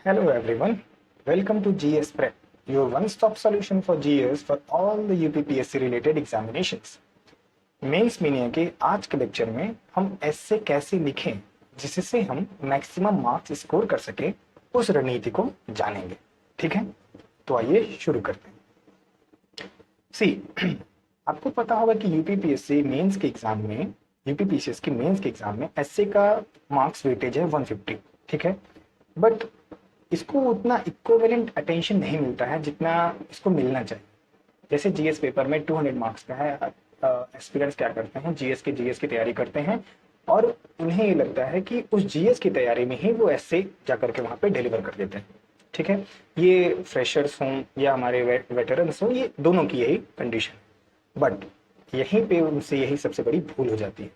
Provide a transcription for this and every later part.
Hello everyone, welcome to GS Prep, your one-stop solution for GS for all the UPPSC related examinations. Mains mania के आज के lecture में हम ऐसे कैसे लिखें जिससे हम मैक्सिमम मार्क्स स्कोर कर सके उस रणनीति को जानेंगे। ठीक है, तो आइए शुरू करते हैं। सी आपको पता होगा कि यूपीपीएससी मेंस के एग्जाम में यूपीपीसीएस की मेंस के एग्जाम में एसए का मार्क्स वेटेज है 150। ठीक है, बट इसको उतना इक्विवेलेंट अटेंशन नहीं मिलता है जितना इसको मिलना चाहिए। जैसे जीएस पेपर में 200 मार्क्स का है, एस्पिरेंट्स क्या करते हैं, जीएस की तैयारी करते हैं और उन्हें ये लगता है कि उस जीएस की तैयारी में ही वो एसए जाकर के वहां पे डिलीवर कर देते हैं। ठीक है, ये फ्रेशर्स हों या हमारे वेटरन्स हों, ये दोनों की यही कंडीशन। बट यहीं पे उनसे यही सबसे बड़ी भूल हो जाती है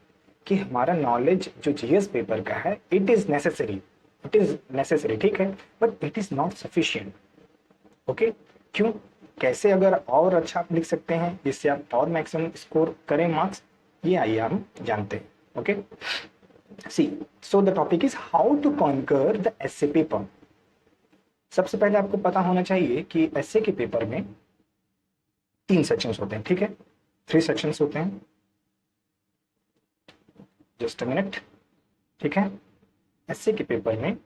कि हमारा नॉलेज जो जीएस पेपर का है इट इज नेसेसरी, ठीक है, but it is not sufficient. Okay, क्यों, कैसे अगर और अच्छा आप लिख सकते हैं जिससे आप और मैक्सिमम स्कोर करें मार्क्स, ये आइए हम जानते हैं। Okay, see so the topic is how to conquer the S A paper. सबसे पहले आपको पता होना चाहिए कि एसए के पेपर में 3 सेक्शंस होते हैं। ठीक है, 3 सेक्शंस होते हैं। Just a minute. ठीक है, एसए के पेपर में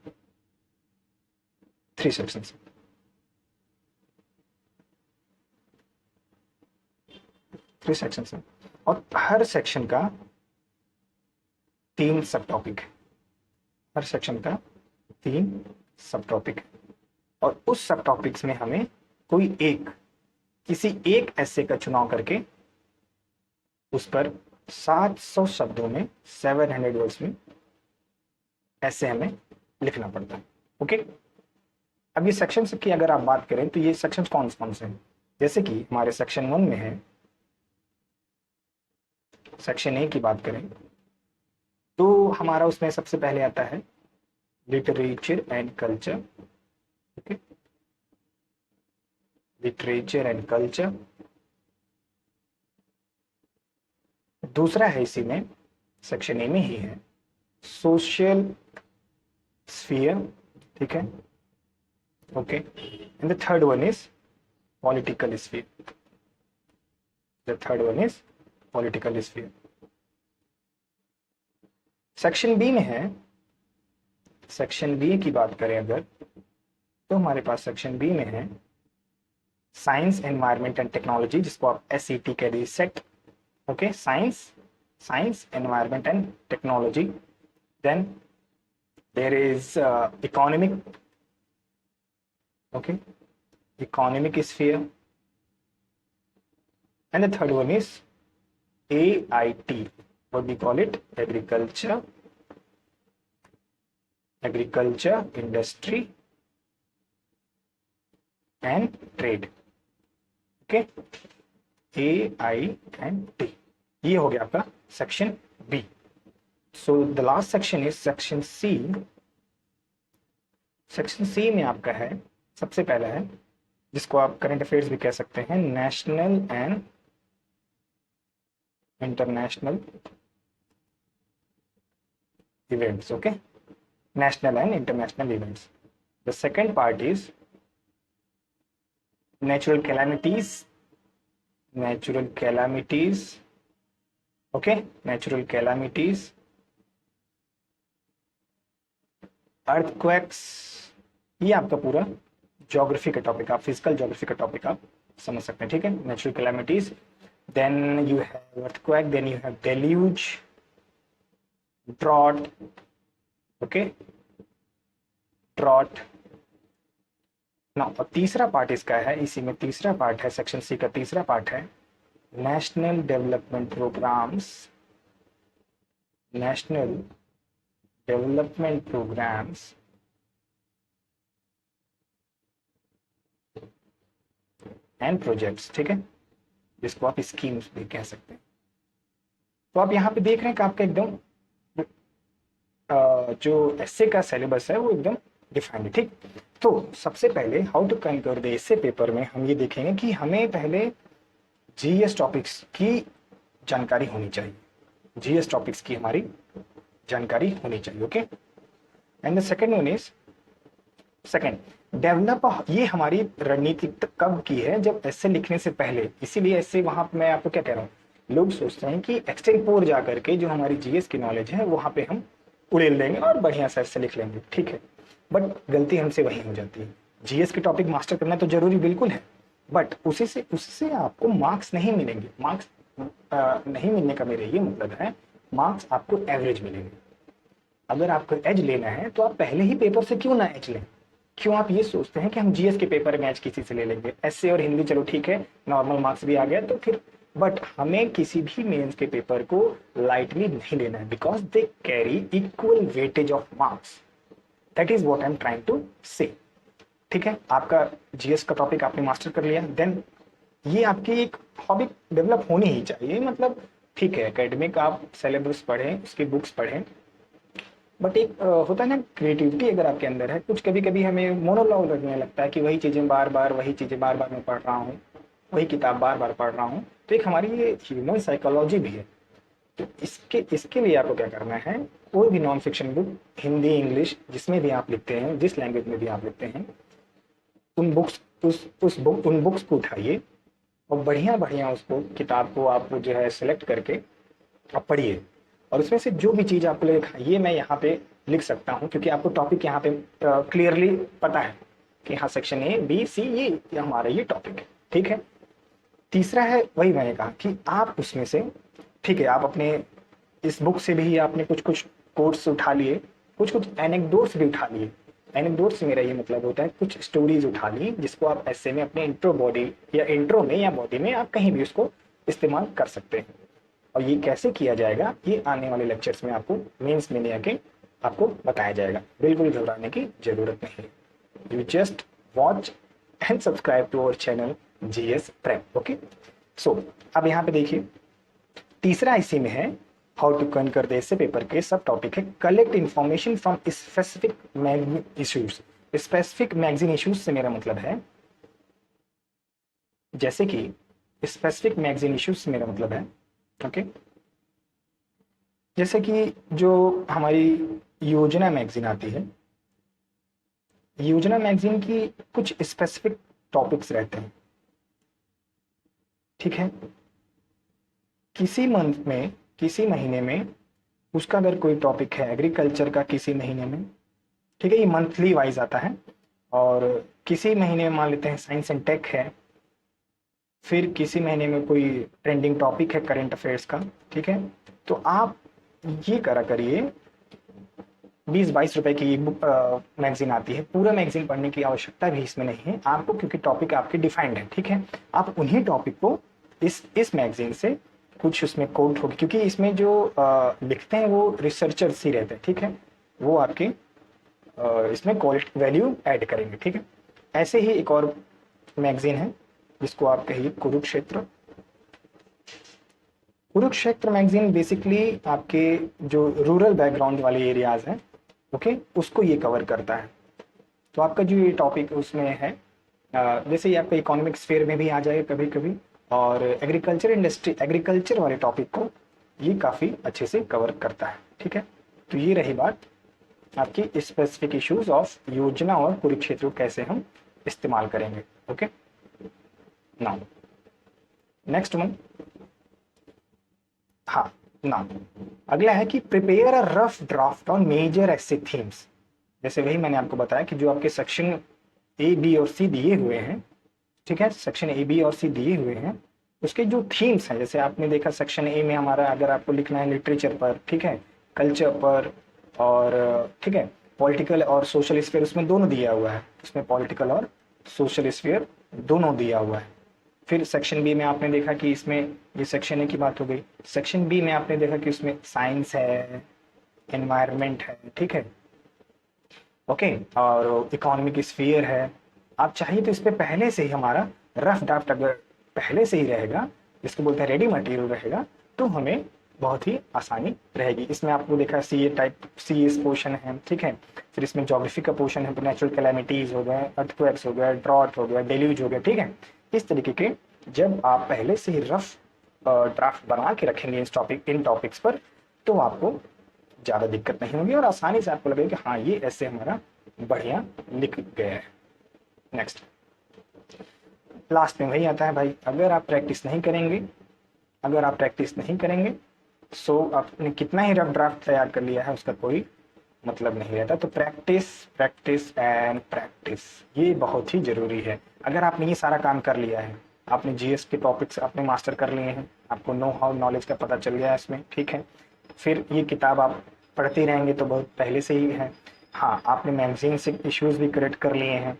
3 सेक्शंस, 3 सेक्शंस हैं और हर सेक्शन का 3 सब टॉपिक है। हर सेक्शन का 3 सब टॉपिक है और उस सब टॉपिक्स में हमें किसी एक एसे का चुनाव करके उस पर 700 शब्दों में 700 वर्ड्स में ऐसे हमें लिखना पड़ता है। ओके, अब ये सेक्शन की अगर आप बात करें तो ये सेक्शन कौन कौन से हैं, जैसे कि हमारे सेक्शन 1 में है, सेक्शन ए की बात करें तो हमारा उसमें सबसे पहले आता है literature and culture. Okay, literature and culture. दूसरा है इसी में, सेक्शन ए में ही है, सोशल स्फीयर। ठीक है, okay, and the third one is political sphere. The third one is political sphere. Section B में है, सेक्शन बी की बात करें अगर तो हमारे पास सेक्शन बी में है साइंस, एनवायरमेंट एंड टेक्नोलॉजी, जिसको आप एसईटी कह दीजिए, set. Okay, science, environment and technology. Then there is economic, okay, economic sphere, and the third one is AIT, what we call it, agriculture, industry and trade. Okay, AIT, ये हो गया आपका section B. So the last section is section C. Section C में आपका है, सबसे पहला है जिसको आप करंट अफेयर्स भी कह सकते हैं, national and international events. Okay, national and international events. The second part is natural calamities. Okay, natural calamities, earthquakes, ये आपका पूरा ज्योग्राफी का टॉपिक, आप फिजिकल ज्योग्राफी का टॉपिक आप समझ सकते हैं। ठीक है, natural calamities, then you have earthquake, then you have deluge, drought. Okay, drought ना। और तीसरा पार्ट इसका है, इसी में तीसरा पार्ट है, सेक्शन सी का तीसरा पार्ट है national development programmes. National development programmes and projects. ठीक है, जिसको आप स्कीम्स भी कह सकते हैं। तो आप यहाँ पे देख रहे हैं कि आपका एकदम जो एसए का सिलेबस है वो एकदम डिफाइंड है। ठीक, तो सबसे पहले how to conquer the S A paper में हम ये देखेंगे कि हमें पहले जीएस टॉपिक्स की जानकारी होनी चाहिए, जीएस टॉपिक्स की हमारी जानकारी होनी चाहिए। Okay, and the second one is second, develop, ये हमारी रणनीति कब की है, जब ऐसे लिखने से पहले। इसीलिए ऐसे वहां पे मैं आपको क्या कह रहा हूँ, लोग सोचते हैं कि एक्सटेम्पोर जा करके जो हमारी जीएस की नॉलेज है वहां पे हम उड़ेल देंगे और बढ़िया से ऐसे लिख लेंगे, ठीक है, बट गलती हमसे वही हो जाती है। जीएस के टॉपिक मास्टर करना तो जरूरी बिल्कुल है, बट उसी से उससे आपको मार्क्स नहीं मिलेंगे। मार्क्स नहीं मिलने का मेरा ये मतलब है, मार्क्स आपको एवरेज मिलेंगे। अगर आपको एज लेना है तो आप पहले ही पेपर से क्यों ना एज लें। क्यों आप ये सोचते हैं कि हम जीएस के पेपर में एज किसी से ले लेंगे, एसए और हिंदी चलो ठीक है, नॉर्मल मार्क्स भी आ गया तो फिर, बट हमें किसी भी मेंस के पेपर को लाइटली नहीं लेना है, because they carry equal weightage of marks. That is what I am trying to say. ठीक है, आपका जीएस का टॉपिक आपने मास्टर कर लिया, देन ये आपकी एक हॉबी डेवलप होनी ही चाहिए। मतलब ठीक है, एकेडमिक आप सिलेबस पढ़ें, उसकी बुक्स पढ़ें, बट एक होता है ना क्रिएटिविटी अगर आपके अंदर है, कुछ कभी कभी हमें मोनोलॉग लगने लगता है कि वही चीज़ें बार बार मैं पढ़ रहा हूँ, वही किताब बार बार पढ़ रहा हूँ, तो एक हमारी ये ह्यूमन साइकोलॉजी भी है। तो इसके लिए आपको क्या करना है, कोई भी non fiction book, Hindi English जिसमें भी आप लिखते हैं, जिस लैंग्वेज में भी आप लिखते हैं, उन बुक्स को उठाइए और बढ़िया बढ़िया उसको किताब को आप जो है सिलेक्ट करके आप पढ़िए, और उसमें से जो भी चीज़ आपको लिखा ये मैं यहाँ पे लिख सकता हूँ, क्योंकि आपको टॉपिक यहाँ पे क्लियरली पता है कि हाँ सेक्शन ए बी सी ये हमारा ये टॉपिक है, ठीक है। तीसरा है वही मैंने कहा कि आप उसमें से, ठीक है, आप अपने इस बुक से भी आपने कुछ कुछ कोट्स उठा लिए, कुछ कुछ एनेक्डोट्स भी उठा लिए। एनेक्डोट से मेरा ये मतलब होता है कुछ स्टोरीज उठा ली जिसको आप ऐसे में अपने इंट्रो बॉडी या इंट्रो में या बॉडी में आप कहीं भी उसको इस्तेमाल कर सकते हैं। और ये कैसे किया जाएगा ये आने वाले लेक्चर्स में आपको मेंस में आके आपको बताया जाएगा, बिल्कुल घबराने की जरूरत नहीं है। You just watch and subscribe to our channel GS prep. Okay, so अब यहाँ पे देखिए तीसरा इसी में है how to conquer the paper के सब टॉपिक है collect information from specific magazine issues. Specific magazine issues से मेरा मतलब है, जैसे कि स्पेसिफिक मैगजीन इश्यूज से मेरा मतलब है, ओके, जैसे कि जो हमारी योजना मैगजीन आती है, योजना मैगजीन की कुछ स्पेसिफिक टॉपिक्स रहते हैं, ठीक है। किसी मंथ में, किसी महीने में उसका अगर कोई टॉपिक है एग्रीकल्चर का किसी महीने में, ठीक है, ये मंथली वाइज आता है, और किसी महीने में मान लेते हैं साइंस एंड टेक है, फिर किसी महीने में कोई ट्रेंडिंग टॉपिक है करंट अफेयर्स का, ठीक है। तो आप ये करा करिए, 20-22 रुपए की बुक मैगजीन आती है, पूरा मैगजीन पढ़ने की आवश्यकता भी इसमें नहीं है आपको, क्योंकि टॉपिक आपके डिफाइंड है, ठीक है। आप उन्हीं टॉपिक को इस मैगजीन से कुछ उसमें कोट होगी, क्योंकि इसमें जो लिखते हैं वो रिसर्चर्स ही रहते हैं, ठीक है, वो आपके इसमें क्वालिटी वैल्यू ऐड करेंगे, ठीक है। ऐसे ही एक और मैगजीन है जिसको आप कहिए कुरुक्षेत्र। कुरुक्षेत्र मैगजीन बेसिकली आपके जो रूरल बैकग्राउंड वाले एरियाज हैं, ओके, उसको ये कवर करता है। तो आपका जो ये टॉपिक उसमें है, जैसे ये आपका इकोनॉमिक स्फीयर में भी आ जाएगा कभी कभी, और एग्रीकल्चर इंडस्ट्री, एग्रीकल्चर वाले टॉपिक को ये काफ़ी अच्छे से कवर करता है, ठीक है। तो ये रही बात आपकी स्पेसिफिक इश्यूज ऑफ योजना और कुरुक्षेत्र कैसे हम इस्तेमाल करेंगे, ओके। नाउ नेक्स्ट वन, हाँ नाउ अगला है कि prepare a rough draft on major essay themes. जैसे वही मैंने आपको बताया कि जो आपके सेक्शन ए बी और सी दिए हुए हैं, ठीक है, सेक्शन ए बी और सी दिए हुए हैं, उसके जो थीम्स हैं, जैसे आपने देखा सेक्शन ए में हमारा अगर आपको लिखना है लिटरेचर पर, ठीक है, कल्चर पर, और ठीक है पॉलिटिकल और सोशल स्फीयर, उसमें दोनों दिया हुआ है, उसमें पॉलिटिकल और सोशल स्फीयर दोनों दिया हुआ है। फिर सेक्शन बी में आपने देखा कि इसमें, ये सेक्शन ए की बात हो गई, सेक्शन बी में आपने देखा कि उसमें साइंस है, एनवायरनमेंट है, ठीक है, ओके, और इकोनॉमिक स्फीयर है। आप चाहिए तो इस पे पहले से ही हमारा रफ ड्राफ्ट अगर पहले से ही रहेगा, जिसको बोलते हैं रेडी मटेरियल रहेगा, तो हमें बहुत ही आसानी रहेगी। इसमें आपको देखा सी ए टाइप, सी एस पोर्शन है, ठीक है, फिर इसमें ज्योग्राफी का पोर्शन है, नेचुरल कैलामिटीज हो गए, अर्थक्वेक्स हो गया, ड्रॉट हो गया, डेल्यूज हो गया, ठीक है। इस तरीके के जब आप पहले से ही रफ ड्राफ्ट बना के रखेंगे इन टॉपिक्स पर, तो आपको ज़्यादा दिक्कत नहीं होगी और आसानी से आपको लगेगा कि हाँ ये ऐसे हमारा बढ़िया लिख गए हैं। नेक्स्ट, लास्ट में वही आता है भाई, अगर आप प्रैक्टिस नहीं करेंगे, अगर आप प्रैक्टिस नहीं करेंगे सो आपने कितना ही रफ ड्राफ्ट तैयार कर लिया है उसका कोई मतलब नहीं रहता। तो प्रैक्टिस, प्रैक्टिस एंड प्रैक्टिस, ये बहुत ही जरूरी है। अगर आपने ये सारा काम कर लिया है, आपने जीएस के टॉपिक्स अपने मास्टर कर लिए हैं, आपको नो हाउ नॉलेज का पता चल गया है इसमें, ठीक है, फिर ये किताब आप पढ़ते रहेंगे तो बहुत पहले से ही है। हाँ, आपने मैगजीन से इश्यूज भी करेक्ट कर लिए हैं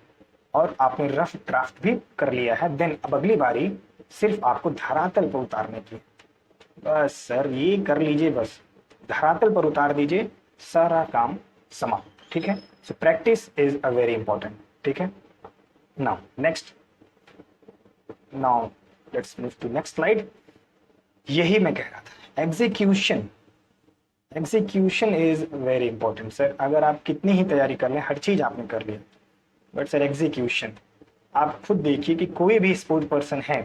और आपने रफ ड्राफ्ट भी कर लिया है। देन अब अगली बारी सिर्फ आपको धरातल पर उतारने की, बस सर ये कर लीजिए, बस धरातल पर उतार दीजिए, सारा काम समाप्त, ठीक है। So practice is a very important, ठीक है। Now next, now let's move to next slide. यही मैं कह रहा था, execution, execution is very important sir. अगर आप कितनी ही तैयारी कर लें, हर चीज आपने कर लिया, बट सर एग्जीक्यूशन, आप खुद देखिए कि कोई भी स्पोर्ट पर्सन है,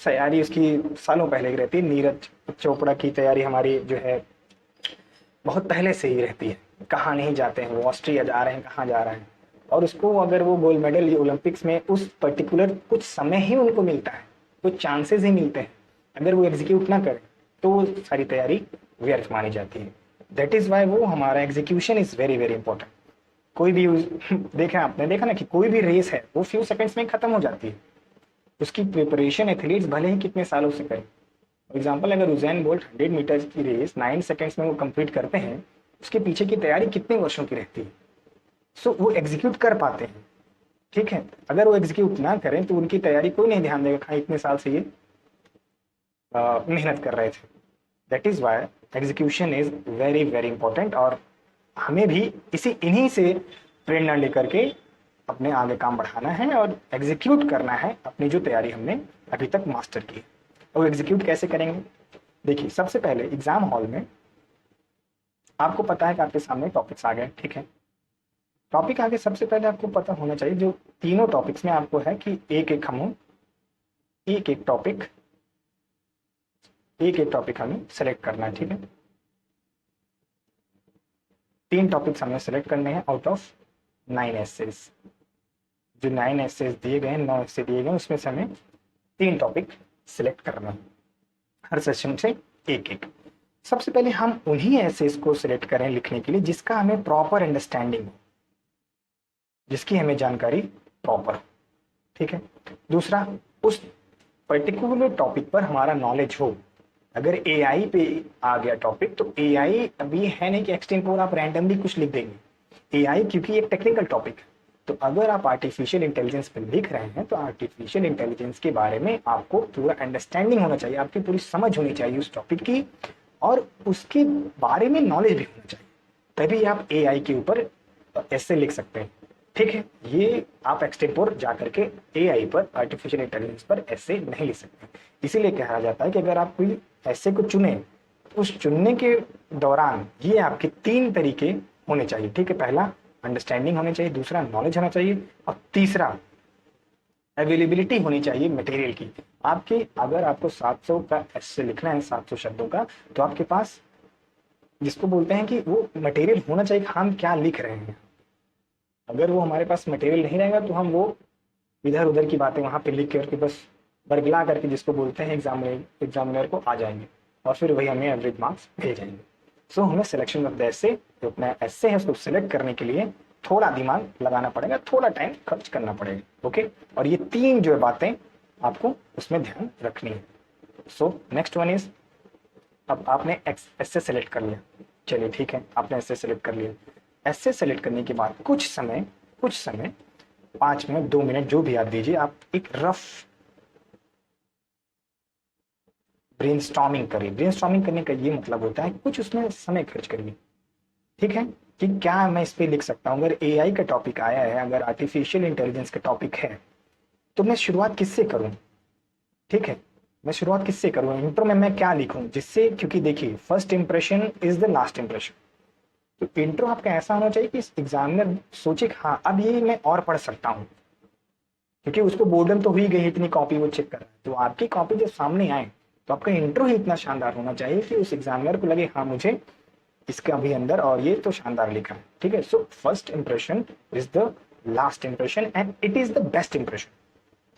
तैयारी उसकी सालों पहले की रहती है। नीरज चोपड़ा की तैयारी हमारी जो है बहुत पहले से ही रहती है, कहाँ नहीं जाते हैं वो, ऑस्ट्रिया जा रहे हैं, कहाँ जा रहे हैं, और उसको अगर वो गोल्ड मेडल ओलंपिक्स में उस पर्टिकुलर कुछ समय ही उनको मिलता है, कुछ चांसेस ही मिलते हैं, अगर वो एग्जीक्यूट ना करें तो वो सारी तैयारी व्यर्थ मानी जाती है। दैट इज वाई वो हमारा execution is very very important. कोई भी देखें, आपने देखा ना कि कोई भी रेस है वो फ्यू सेकंड्स में खत्म हो जाती है, उसकी प्रिपरेशन एथलीट्स भले ही कितने सालों से करें। फॉर एग्जाम्पल, अगर उजैन बोल्ट 100 मीटर की रेस 9 सेकंड्स में वो कंप्लीट करते हैं, उसके पीछे की तैयारी कितने वर्षों की रहती है। सो वो एग्जीक्यूट कर पाते हैं, ठीक है। अगर वो एग्जीक्यूट ना करें तो उनकी तैयारी कोई नहीं ध्यान देगा, हाँ इतने साल से ये मेहनत कर रहे थे। That is why execution is very very important, और हमें भी इन्हीं से प्रेरणा लेकर के अपने आगे काम बढ़ाना है और एग्जीक्यूट करना है अपनी जो तैयारी हमने अभी तक मास्टर की। और एग्जीक्यूट कैसे करेंगे, देखिए सबसे पहले एग्जाम हॉल में आपको पता है कि आपके सामने टॉपिक्स आ गए, ठीक है। टॉपिक आगे सबसे पहले आपको पता होना चाहिए, जो तीनों टॉपिक्स में आपको है कि एक एक टॉपिक हमें सेलेक्ट करना है, ठीक है। 3 टॉपिक्स हमें सेलेक्ट करने हैं आउट ऑफ 9 एसेज। जो 9 एसेज दिए गए हैं, 9 एसे दिए गए, उसमें से हमें 3 टॉपिक सिलेक्ट करना है, हर सेशन से एक एक। सबसे पहले हम उन्हीं एसेज को सिलेक्ट करें लिखने के लिए जिसका हमें प्रॉपर अंडरस्टैंडिंग हो, जिसकी हमें जानकारी प्रॉपर, ठीक है। दूसरा, उस पर्टिकुलर टॉपिक पर हमारा नॉलेज हो। अगर एआई पे आ गया टॉपिक तो एआई अभी है नहीं कि एक्सटेम्पोर आप रैंडमली कुछ लिख देंगे। एआई क्योंकि एक टेक्निकल टॉपिक, तो अगर आप आर्टिफिशियल इंटेलिजेंस पे लिख रहे हैं तो आर्टिफिशियल इंटेलिजेंस के बारे में आपको पूरा अंडरस्टैंडिंग होना चाहिए, आपकी पूरी समझ होनी चाहिए उस टॉपिक की, और उसके बारे में नॉलेज भी होना चाहिए, तभी आप एआई के ऊपर ऐसे लिख सकते हैं, ठीक है। ये आप एक्सटेम्पोर जा करके एआई पर, आर्टिफिशियल इंटेलिजेंस पर ऐसे नहीं लिख सकते। इसीलिए कहा जाता है कि अगर आप कोई ऐसे को चुने, उस चुनने के दौरान ये आपके 3 तरीके होने चाहिए, ठीक है। पहला अंडरस्टैंडिंग होनी चाहिए, दूसरा नॉलेज होना चाहिए, और तीसरा अवेलेबिलिटी होनी चाहिए मटेरियल की। आपके अगर आपको 700 का ऐसे लिखना है, 700 शब्दों का, तो आपके पास जिसको बोलते हैं कि वो मटेरियल होना चाहिए, हम क्या लिख रहे हैं। अगर वो हमारे पास मटेरियल नहीं रहेगा तो हम वो इधर उधर की बातें वहां पे लिख करके बस बरगला करके, जिसको बोलते हैं एग्जामिनर को आ जाएंगे, और फिर वही हमें एवरेज मार्क्स भेजेंगे। सो हमें सिलेक्शन ऑफ द एसे, जो अपना एसे है उसको सिलेक्ट करने के लिए थोड़ा दिमाग लगाना पड़ेगा, थोड़ा टाइम खर्च करना पड़ेगा, ओके। और ये 3 जो बातें आपको उसमें ध्यान रखनी है। सो नेक्स्ट वन इज, अब आपने एसे सेलेक्ट कर लिया, चलिए ठीक है, आपने एसे सेलेक्ट कर लिया। एसे सेलेक्ट करने के बाद कुछ समय 5 मिनट 2 मिनट जो भी आप दीजिए, आप एक रफ ब्रेनस्टॉर्मिंग करिए। ब्रेनस्टॉर्मिंग करने का ये मतलब होता है कुछ उसमें समय खर्च करिए, ठीक है, कि क्या मैं इस पे लिख सकता हूँ। अगर एआई का टॉपिक आया है, अगर आर्टिफिशियल इंटेलिजेंस का टॉपिक है, तो मैं शुरुआत किससे करूँ, ठीक है, मैं शुरुआत किससे करूँ, इंट्रो में मैं क्या लिखूँ जिससे, क्योंकि देखिए first impression is the last impression. तो इंट्रो आपका ऐसा होना चाहिए कि एग्जामिनर सोचे हाँ अब ये मैं और पढ़ सकता हूँ, क्योंकि उसको बोर्डम तो हुई गई, इतनी कॉपी वो चेक कर रहा है। तो आपकी कॉपी जब सामने आए तो आपका इंट्रो ही इतना शानदार होना चाहिए कि उस एग्जामिनर को लगे हाँ मुझे इसका भी अंदर, और ये तो शानदार लिखा है, ठीक है। So first impression is the last impression and it is the best impression.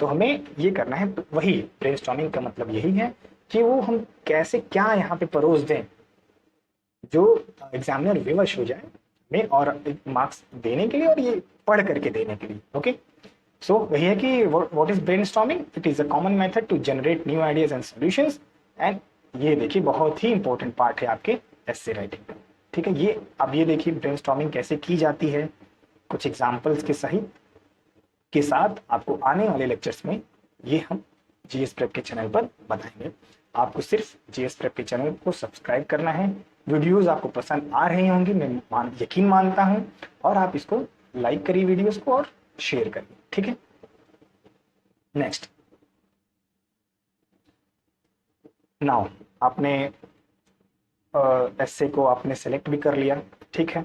तो हमें ये करना है, तो वही ब्रेनस्टॉर्मिंग का मतलब यही है कि वो हम कैसे क्या यहाँ पे परोस दें जो एग्जामिनर विवश हो जाए में, और मार्क्स देने के लिए और ये पढ़ करके देने के लिए। ओके, सो वही है कि what is brainstorming? It is a common method to generate new ideas and solutions. And ये देखिए बहुत ही इंपॉर्टेंट पार्ट है आपके एस्से राइटिंग का, ठीक है। ये अब ये देखिए ब्रेनस्टॉर्मिंग कैसे की जाती है, कुछ एग्जांपल्स के सहित के साथ आपको आने वाले लेक्चर्स में ये हम जीएस प्रेप के चैनल पर बताएंगे। आपको सिर्फ जीएस प्रेप के चैनल को सब्सक्राइब करना है। वीडियोस आपको पसंद आ रही होंगी, मैं यकीन मानता हूं, और आप इसको लाइक करिए वीडियोस को और शेयर करिए, ठीक है। नेक्स्ट, नाउ आपने एस्से को आपने सेलेक्ट भी कर लिया, ठीक है,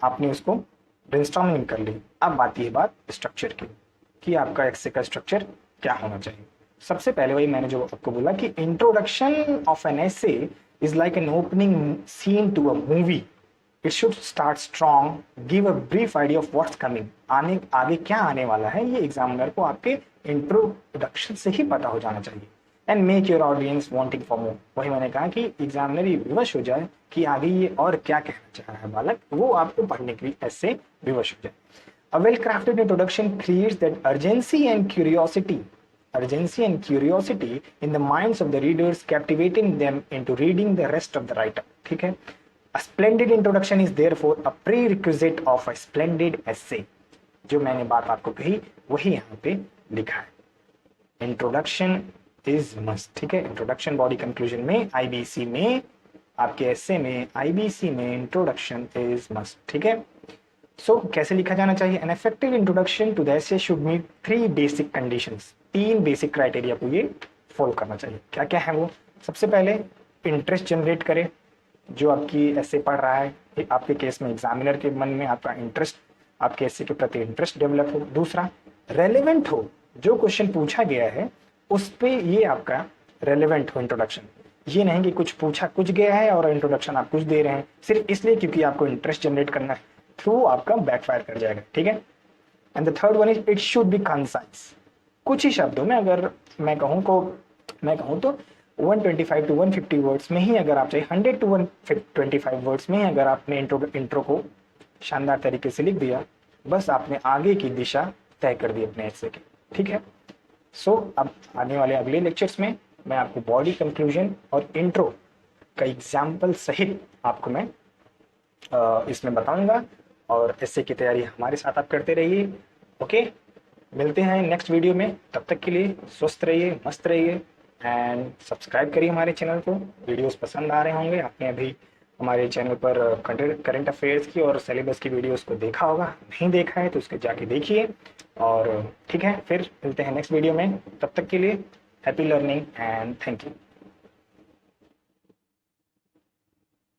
आपने उसको ब्रेनस्टॉर्मिंग कर ली। अब आती है बात स्ट्रक्चर की, कि आपका एस्से का स्ट्रक्चर क्या होना चाहिए। सबसे पहले वही मैंने जो आपको बोला कि introduction of an essay is like an opening scene to a movie. It should start strong, give a brief idea of what's coming, आने आगे क्या आने वाला है, ये एग्जामिनर को आपके इंट्रोडक्शन से ही पता हो जाना चाहिए। And make your audience wanting for more, वही मैंने कहा कि एग्जामिनर ये विवश हो जाए कि आगे ये और क्या कहना चाह रहा है बालक, वो आपको पढ़ने के लिए ऐसे विवश हो जाए। A well-crafted introduction creates that urgency and curiosity in the minds of the readers, captivating them into reading the rest of the writer, ठीक है। A splendid introduction is therefore a prerequisite of a splendid essay। जो मैंने बात आपको कही वही यहाँ पे लिखा है, इंट्रोडक्शन इज मस्ट, ठीक है। इंट्रोडक्शन बॉडी कंक्लूजन में, आईबीसी में, आपके एस्से में, आईबीसी में इंट्रोडक्शन इज मस्ट, ठीक है। सो कैसे लिखा जाना चाहिए? An effective introduction to the essay should meet 3 basic conditions. 3 basic criteria को ये फॉलो करना चाहिए। क्या क्या है वो? सबसे पहले इंटरेस्ट जनरेट करे, जो आपकी एस्से पढ़ रहा है, आपके केस में एग्जामिनर के मन में आपका इंटरेस्ट, आपके एस्से के प्रति इंटरेस्ट डेवलप हो। दूसरा, रेलेवेंट हो, जो क्वेश्चन पूछा गया है उस पे ये आपका रेलेवेंट हो इंट्रोडक्शन। ये नहीं कि कुछ पूछा कुछ गया है और इंट्रोडक्शन आप कुछ दे रहे हैं सिर्फ इसलिए क्योंकि आपको इंटरेस्ट जनरेट करना है, थ्रू आपका बैकफायर कर जाएगा, ठीक है। And the third one is it should be concise. कुछ ही शब्दों में, अगर मैं कहूँ तो 125 to 150 वर्ड्स में ही, अगर आप चाहिए 100 to 125 वर्ड्स में ही अगर आपने इंट्रो को शानदार तरीके से लिख दिया, बस आपने आगे की दिशा तय कर दी अपने एस्से की, ठीक है। सो अब आने वाले अगले लेक्चर्स में मैं आपको बॉडी कंक्लूजन और इंट्रो का एग्जाम्पल सहित आपको मैं इसमें बताऊंगा, और एस्से की तैयारी हमारे साथ आप करते रहिए। ओके, मिलते हैं नेक्स्ट वीडियो में, तब तक के लिए स्वस्थ रहिए, मस्त रहिए, एंड सब्सक्राइब करिए हमारे चैनल को। वीडियोस पसंद आ रहे होंगे, आपने अभी हमारे चैनल पर करंट अफेयर्स की और सिलेबस की वीडियोस को देखा होगा, नहीं देखा है तो उसके जाके देखिए। और ठीक है, फिर मिलते हैं नेक्स्ट वीडियो में, तब तक के लिए happy learning and thank you.